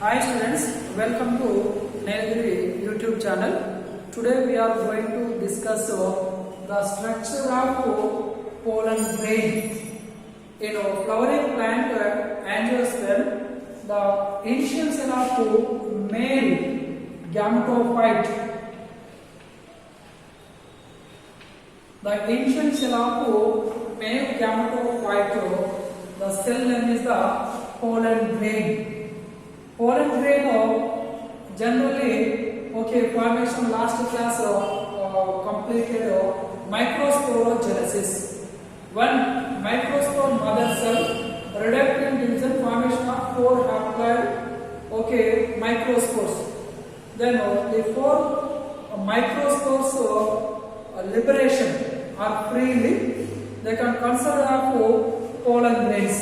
Hi students, welcome to Nilgiri YouTube channel. Today we are going to discuss the structure of pollen grain. In a flowering plant angiosperm, the initial cell of male gametophyte. The initial cell of male gametophyte, the cell name is the pollen grain. Pollen grain generally formation last class completed microsporogenesis. One microspore mother cell reducting division formation of 4 haploid microspores. Then the 4 microspores liberation are freely they can consider of pollen grains.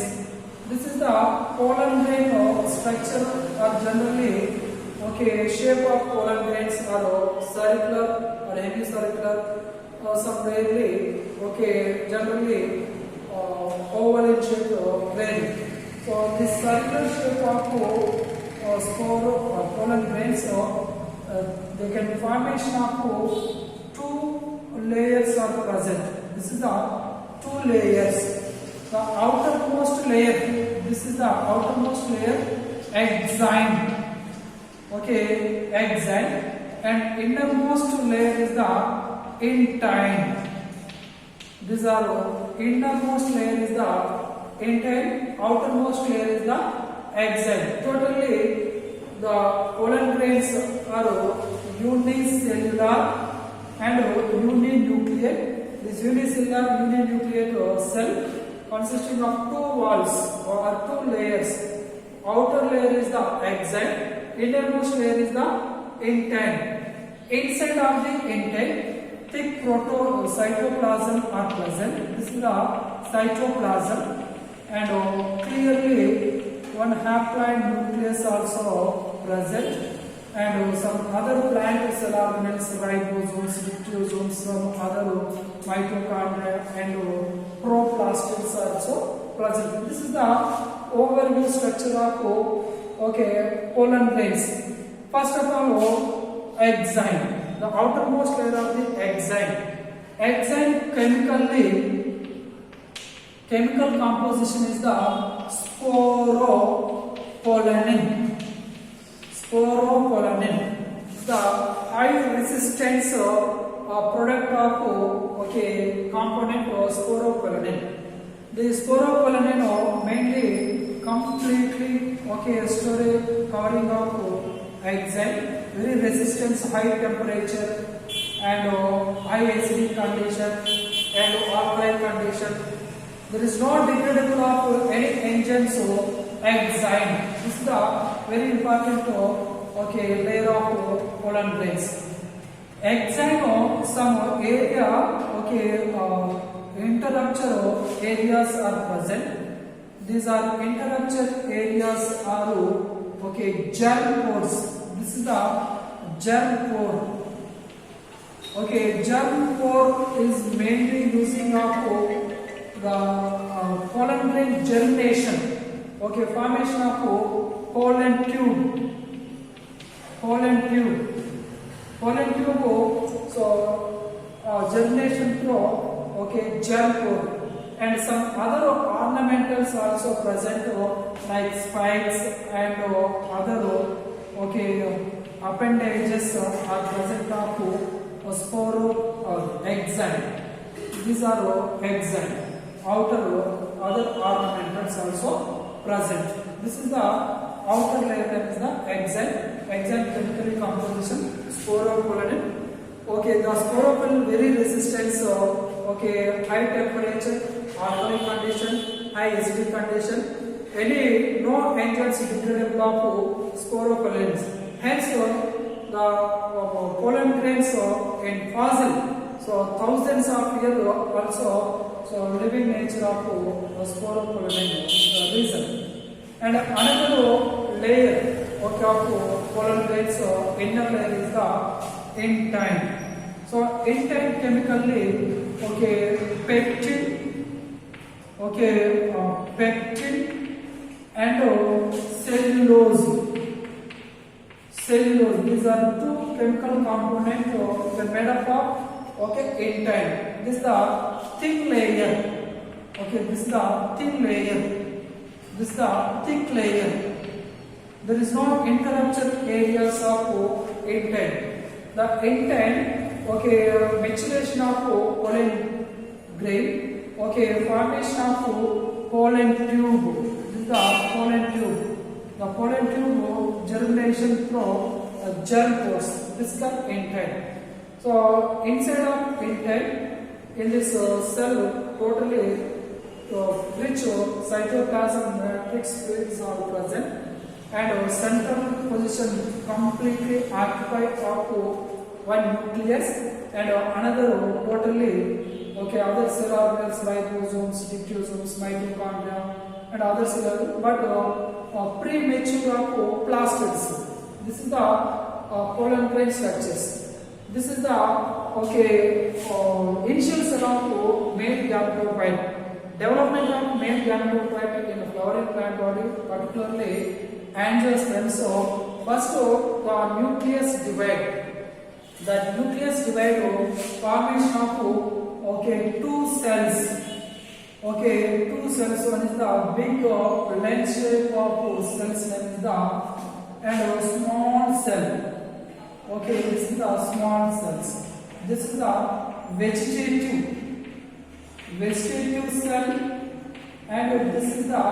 This is the pollen grain structure or generally shape of pollen grains are circular or hemicircular or some rarely generally oval in shape grain. So this circular shape of spore pollen grains they can formation of 2 layers are present. This is the 2 layers. The outermost layer, this is the outermost layer, exine, exine, and innermost layer is the intine. These are innermost layer is the intine, outermost layer is the exine. Totally, the pollen grains are unicellular and uninucleate. This unicellular uninucleate cell consisting of 2 walls or 2 layers. Outer layer is the exine, innermost layer is the intine. Inside of the intine, thick cytoplasm are present. This is the cytoplasm, and clearly one haploid nucleus also present, and some other plant cell organelles, ribosomes, dictyosomes, some other mitochondria and proplastids are also present. This is the overview structure of pollen grains. First of all, exine, the outermost layer of the exine. Exine chemical composition is the sporopollenin. Sporopollenin, the high resistance product of component of sporopollenin. The sporopollenin mainly completely storage covering of exine, very resistance, high temperature and high acidic condition and alkaline condition. There is no degradable of any enzymes exine. This is the very important layer of pollen grains. Exine some area interrupture areas are present. These are interrupture areas are germ pores. This is the germ pore. Germ pore is mainly using of the pollen grain germination. Formation of pollen tube. So germination through germ pore, and some other ornamentals also present like spikes and other appendages are present of sporo exine. These are exine. Outer other ornamentals also present. This is the outer layer, that is the exine. Exine chemical composition, sporopollenin. The sporopollenin very resistant, high temperature, alkaline condition, high acidic condition. No enzymes degradable of sporopollenins. Hence, the pollen grains in fossil. So thousands of years also. So living nature of sporopollenin reason. And another layer of pollen grains, inner layer is the intine. So intine chemically pectin and cellulose. cellulose. These are two chemical components made up of intine. This is the thin layer. Okay, this is the thin layer. This is the thick layer. There is no interrupted areas of intine. The intine, maturation of pollen grain, formation of pollen tube. This is the pollen tube. The pollen tube germination through germ pores. This is the intine. So inside of intine, in this cell, totally rich cytoplasm matrix fluids are present, and central position completely occupied of one nucleus, and another totally other cell organelles, ribosomes, nucleosomes, mitochondria, and other cells, but premature of plastids. This is the pollen grain structures. This is the initial cell of male gametophyte. Development of male gametophyte in a flowering plant body, particularly angiosperms. So first the nucleus divide. The nucleus divide formation of two cells. Two cells. One is the big lens shape of cells, name is the and a small cell. This is the small cells. This is the vegetative cell, and this is the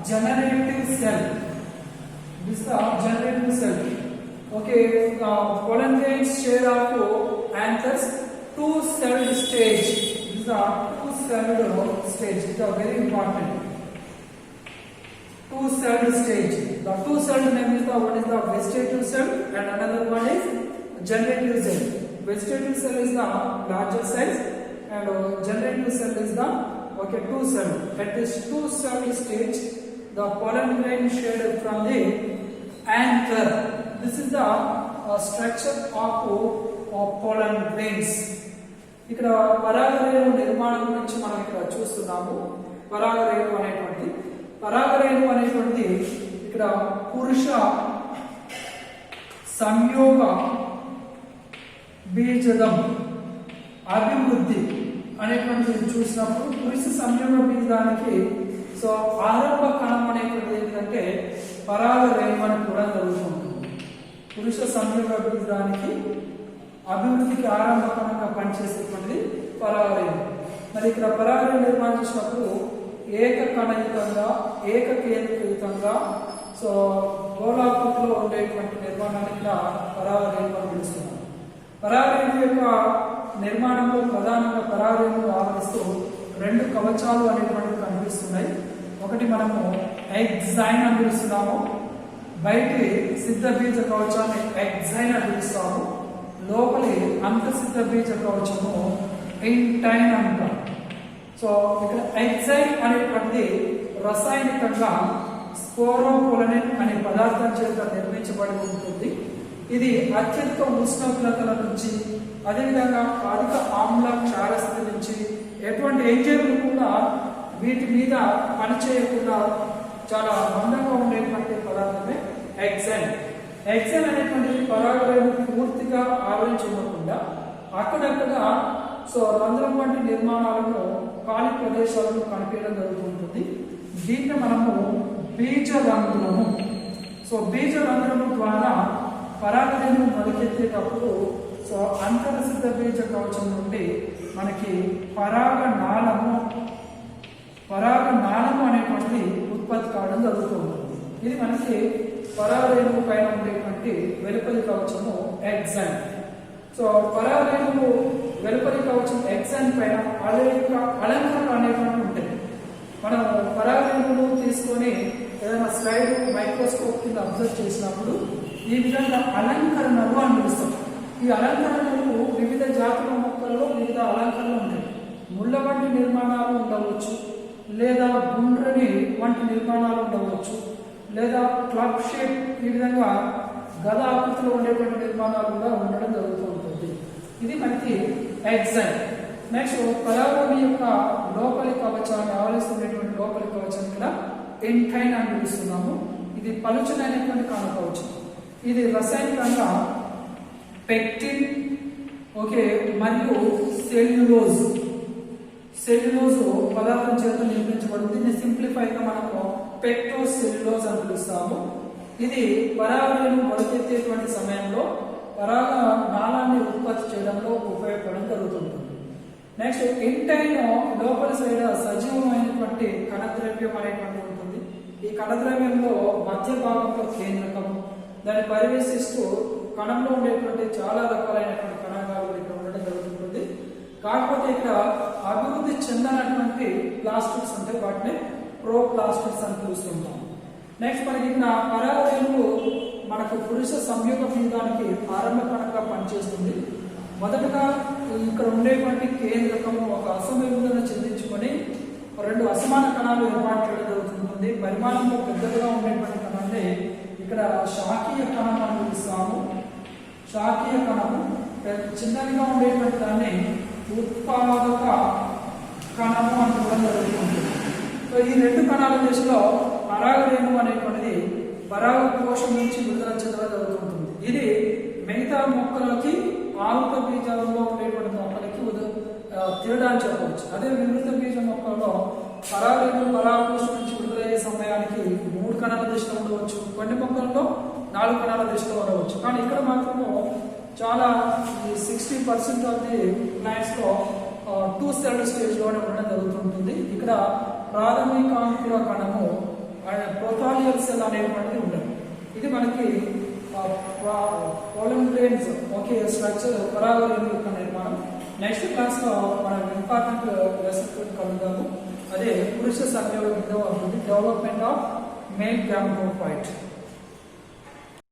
generative cell. This is the generative cell. Pollen grains share of anthers, two-celled stage. This is the two-celled stage. It is very important. Two-celled stage. The two-celled name is the one is the vegetative cell, and another one is generative cell. Vegetative cell is the larger size, and generative cell is the two-celled. At this two-celled stage, the pollen grain shed from the anther. This is the structure of pollen grains. ఇక్కడ పరాగరేణు నిర్మాణం గురించి మనం ఇక్కడ చూస్తున్నాము. పరాగరేణు అనేటువంటి ఇక్కడ పురుష సంయోగ బీజదం అభివృద్ధి అనేటువంటిది చూసినప్పుడు పురుష సంయోగ బీజానికి ఆరంభ కణం అనేటువంటిది ఏంటంటే పరాగరేణు అని కూడా జరుగుతుంటుంది. పురుష సంయోగ బీజానికి అభివృద్ధికి ఆరంభ కణంగా పనిచేసేటువంటిది పరాగరేణు. మరి ఇక్కడ పరాగరేణు నిర్మాణం చేసినప్పుడు ఏకకణయుతంగా ఏకకేంద్రయుతంగా గోళాకృతిలో ఉండేటువంటి నిర్మాణాన్ని ఇక్కడ పరాగరేణు అని పిలుస్తున్నాం. పరాగరేణు యొక్క నిర్మాణంలో ప్రధానంగా పరాగరేణులు ఆవరిస్తూ రెండు కవచాలు అనేటువంటివి కనిపిస్తున్నాయి. ఒకటి మనము ఎగ్జైన్ అని పిలుస్తున్నాము, బయటి సిద్ధ బీజ కవచాన్ని ఎగ్జైన్ అని పిలుస్తాము, లోపలి అంతసిద్ధ బీజ కవచము ఇంటైన్ అంటాం. ఇక్కడ ఎగ్జైన్ అనేటువంటిది రసాయనికంగా స్పోరోపోలనిన్ అనే పదార్థం చేత నిర్మించబడి ఉంటుంది. ఇది అత్యధిక ఉష్ణోగ్రతల నుంచి, అదేవిధంగా అధిక ఆమ్ల క్షారస్థితి నుంచి ఎటువంటి ఎంజైమ్లు కూడా వీటి మీద పనిచేయకుండా చాలా మందంగా ఉండేటువంటి పదార్థమే ఎగ్జైన్. ఎగ్జైన్ అనేటువంటిది పరాగరేణు పూర్తిగా ఆవరించి ఉండకుండా అక్కడక్కడ రంధ్రం వంటి నిర్మాణాలను ఖాళీ ప్రదేశాలను కనిపించడం జరుగుతుంటుంది. దీన్ని మనము బీజరంధ్రము. బీజరంధ్రము ద్వారా పరాగరేణు మొదలెత్తేటప్పుడు అంతర్సిద్ధ బీజ కవచం నుండి మనకి పరాగనాళము అనేటువంటి ఉత్పత్తి కావడం జరుగుతూ ఉంటుంది. ఇది మనకి పరాగరేణువు పైన ఉండేటువంటి వెలుపలి కవచము ఎగ్జైన్. పరాగరేణువు వెలుపలి కవచం ఎగ్జైన్ పైన అలంకరణ అనేటువంటి ఉంటాయి. మనం పరాగరేణువులు తీసుకొని ఏదైనా స్లైడ్ మైక్రోస్కోప్ కింద అబ్జర్వ్ చేసినప్పుడు ఈ విధంగా అలంకరణలు అని పిలుస్తాం. ఈ అలంకరణలు వివిధ జాతుల మొక్కల్లో వివిధ అలంకరణలు ఉంటాయి. ముళ్ళ వంటి నిర్మాణాలు ఉండవచ్చు, లేదా గుండ్రని వంటి నిర్మాణాలు ఉండవచ్చు, లేదా క్లబ్ షేప్ ఈ విధంగా గద ఆకృతిలో ఉండేటువంటి నిర్మాణాలు కూడా ఉండడం జరుగుతూ ఉంటుంది. ఇది మనకి ఎగ్జైన్. నెక్స్ట్ పరాగరేణు యొక్క లోపలి కవచాన్ని ఆవరిస్తున్నటువంటి లోపలి కవచం ఇక్కడ ఇంటైన్ అని పిలుస్తున్నాము. ఇది పలుచనైనటువంటి కణ కవచం. ఇది రసాయనికంగా పెక్టిన్ ఓకే మరియు సెల్యులోజ్ పదార్థం చేత నిర్మించబడింది. దీన్ని సింప్లిఫైగా మనము పెక్టోసెల్యులోజ్ అని పిలుస్తాము. ఇది పరాగరేణు మొదలెత్తేటువంటి సమయంలో పరాగ నాళాన్ని ఉత్పత్తి చేయడంలో ఉపయోగపడడం జరుగుతుంటుంది. నెక్స్ట్ ఇంటైన్ లోపలి సైడ్ సజీవమైనటువంటి కణద్రవ్యం అనేటువంటి ఉంటుంది. ఈ కణద్రవ్యంలో మధ్య భాగంలో కేంద్రకము, దాన్ని పరివేశిస్తూ కణంలో ఉండేటువంటి చాలా రకాలైనటువంటి కణాలు ఇక్కడ ఉండడం జరుగుతుంటుంది. కాకపోతే ఇక్కడ అభివృద్ధి చెందనటువంటి ప్లాస్టిక్స్ ఉంటాయి, వాటిని ప్రోప్లాస్టిక్స్ అని పిలుస్తుంటాం. నెక్స్ట్ మనకి ఇక్కడ పరాగరేణువు మనకు పురుష సంయోగ పీఠానికి ఆరంభ కణంగా పనిచేస్తుంది. మొదటగా ఇక్కడ ఉండేటువంటి కేంద్రకము ఒక అసమవిభజన చెందించుకొని రెండు అసమాన కణాలు ఏర్పాటు చేయడం జరుగుతుంది. పరిమాణంలో పెద్దగా ఉండేటువంటి కణాన్ని ఇక్కడ శాఖీయ కణం అని పిలుస్తాము. శాఖీయ కణము చిన్నదిగా ఉండేటువంటి దాన్ని ఉత్పాదక కణము అని కూడా జరుగుతుంది. సో ఈ రెండు కణాల దిశలో పరాగరేణువు అనేటువంటిది పరాగ కోశం నుంచి విడుదల చెందడం జరుగుతుంటుంది. ఇది మిగతా మొక్కలకి ఆవుక బీజాలలో ఉండేటువంటి మొక్కలకి తేడా అని చెప్పవచ్చు. అదే వివృత బీజ మొక్కల్లో పరాగరేణువు పరాగకోశం నుంచి విడుదలయ్యే సమయానికి 3 కణాల దిశలో ఉండవచ్చు, కొన్ని మొక్కల్లో 4 కణాల దిశలో ఉండవచ్చు. కానీ ఇక్కడ మాత్రము చాలా 60% ఆఫ్ ది ప్లాంట్స్ లో 2 సెల్ స్టేజ్ లోనే ఉండడం జరుగుతుంటుంది. ఇక్కడ ప్రాథమికాంకుర కణము ప్రోథాలియల్ సెల్ అనేటువంటిది ఉండదు. ఇది మనకి పోలన్ గ్రెయిన్స్ ఓకే స్ట్రక్చర్ పరాగరేణువు యొక్క నిర్మాణం. నెక్స్ట్ క్లాస్ లో మనం ఇంపార్టెంట్ లెసన్ కలుద్దాము. అదే పురుష సంయోగ అభివృద్ధి, డెవలప్మెంట్ ఆఫ్ మేల్ గ్యామెటోఫైట్.